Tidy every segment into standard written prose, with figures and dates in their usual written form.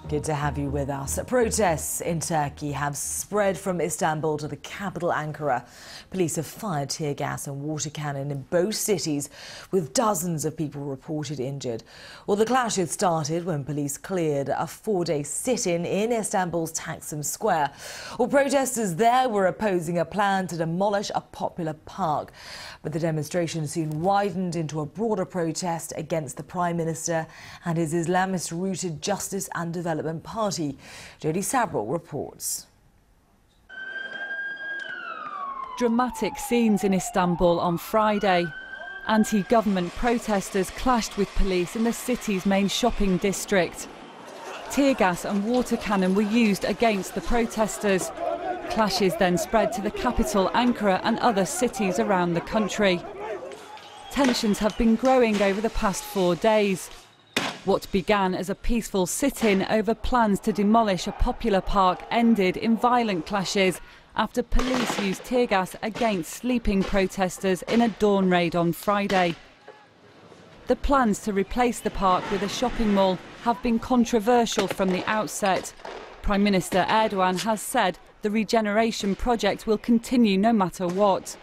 Good to have you with us. Protests in Turkey have spread from Istanbul to the capital Ankara. Police have fired tear gas and water cannon in both cities, with dozens of people reported injured. Well, the clash had started when police cleared a four-day sit-in in Istanbul's Taksim Square. Well, protesters there were opposing a plan to demolish a popular park. But the demonstration soon widened into a broader protest against the Prime Minister and his Islamist-rooted Justice and Development Party. Jody Sabril reports. Dramatic scenes in Istanbul on Friday. Anti-government protesters clashed with police in the city's main shopping district. Tear gas and water cannon were used against the protesters. Clashes then spread to the capital, Ankara, and other cities around the country. Tensions have been growing over the past 4 days. What began as a peaceful sit-in over plans to demolish a popular park ended in violent clashes after police used tear gas against sleeping protesters in a dawn raid on Friday. The plans to replace the park with a shopping mall have been controversial from the outset. Prime Minister Erdogan has said the regeneration project will continue no matter what.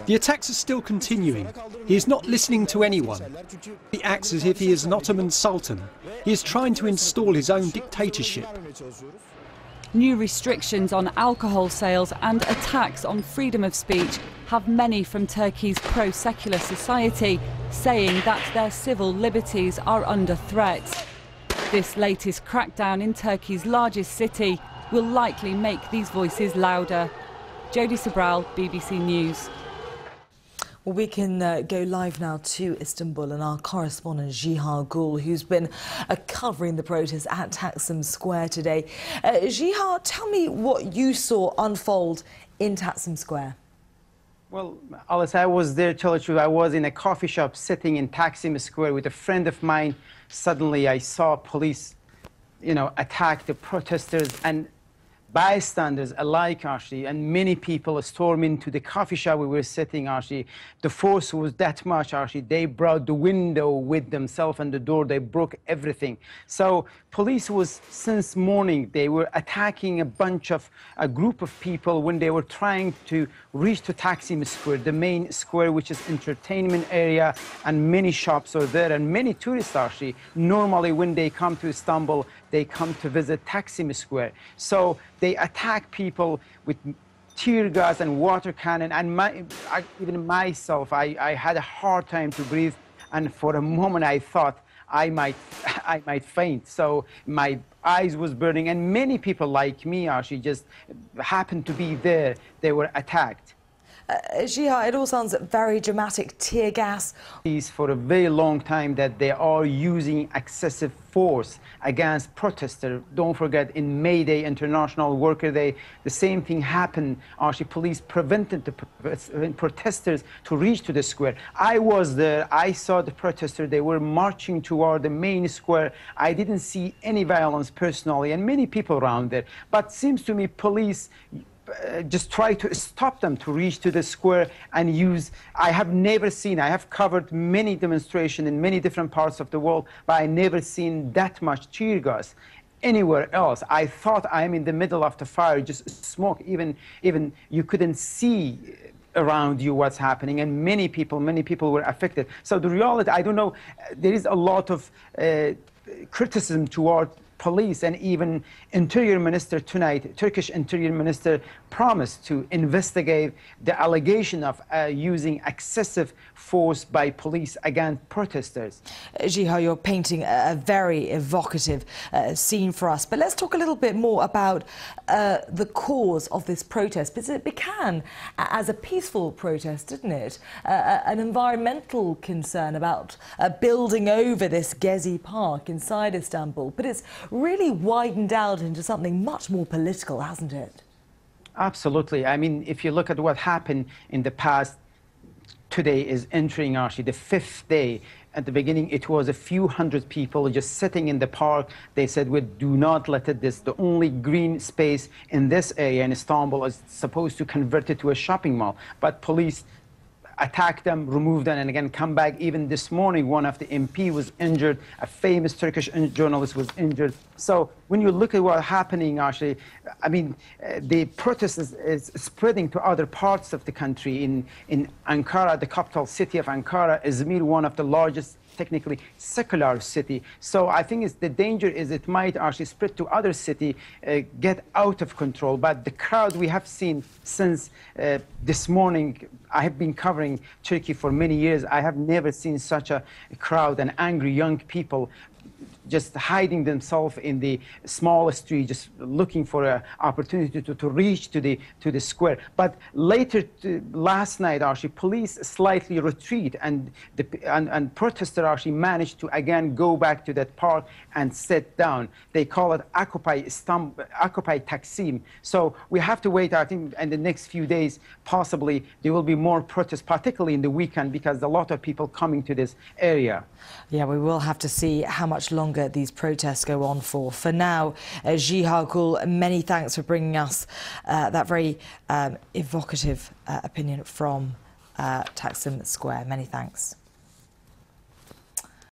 The attacks are still continuing. He is not listening to anyone. He acts as if he is an Ottoman Sultan. He is trying to install his own dictatorship. New restrictions on alcohol sales and attacks on freedom of speech have many from Turkey's pro-secular society saying that their civil liberties are under threat. This latest crackdown in Turkey's largest city will likely make these voices louder. Jody Sabril, BBC News. Well, we can go live now to Istanbul and our correspondent Jiha Gul, who's been covering the protests at Taksim Square today. Jiha, tell me what you saw unfold in Taksim Square. Well, Alice, I was there, to tell the truth. I was in a coffee shop sitting in Taksim Square with a friend of mine. Suddenly I saw police, attack the protesters and bystanders alike, actually, and many people stormed into the coffee shop we were sitting, actually. The force was that much, actually. They brought the window with themselves and the door. They broke everything. So police was, since morning, they were attacking a group of people when they were trying to reach to Taksim Square, the main square, which is entertainment area, and many shops are there, and many tourists, actually. Normally, when they come to Istanbul, they come to visit Taksim Square. So they attack people with tear gas and water cannon, and even myself, I had a hard time to breathe, and for a moment I thought I might faint. So my eyes was burning, and many people like me actually just happened to be there. They were attacked. Jiha, it all sounds very dramatic. Tear gas. For a very long time that they are using excessive force against protesters. Don't forget, in May Day, International Worker Day, the same thing happened. Actually, police prevented the protesters to reach to the square. I was there. I saw the protesters. They were marching toward the main square. I didn't see any violence personally, and many people around there. But seems to me police just try to stop them to reach to the square and use. I have covered many demonstrations in many different parts of the world, but I never seen that much tear gas anywhere else. I thought I'm in the middle of the fire, just smoke, even you couldn't see around you what's happening, and many people were affected. So the reality, I don't know, there is a lot of criticism toward police, and even Interior Minister tonight, Turkish Interior Minister, promised to investigate the allegation of using excessive force by police against protesters. Jiha, you're painting a very evocative scene for us, but let's talk a little bit more about the cause of this protest, because it began as a peaceful protest, didn't it? An environmental concern about building over this Gezi Park inside Istanbul, but it's really widened out into something much more political, hasn't it? Absolutely. I mean, if you look at what happened in the past, today is entering actually the 5th day. At the beginning, it was a few hundred people just sitting in the park. They said, we do not let it this. The only green space in this area in Istanbul is supposed to convert it to a shopping mall. But police attack them, remove them, and again come back. Even this morning, one of the MP was injured. A famous Turkish journalist was injured. So when you look at what's happening, actually, I mean, the protest is spreading to other parts of the country. In Ankara, the capital city of Ankara, Izmir, one of the largest technically secular city. So I think the danger is it might actually spread to other city, get out of control. But the crowd we have seen since this morning, I have been covering Turkey for many years. I have never seen such a crowd and angry young people just hiding themselves in the small street, just looking for an opportunity to reach to the square. But later last night, actually, police slightly retreat, and protesters actually managed to again go back to that park and sit down. They call it Occupy Taksim. So we have to wait. I think in the next few days, possibly there will be more protests, particularly in the weekend, because a lot of people coming to this area. Yeah, we will have to see how much longer these protests go on for. For now, Jihar Gul, many thanks for bringing us that very evocative opinion from Taksim Square. Many thanks.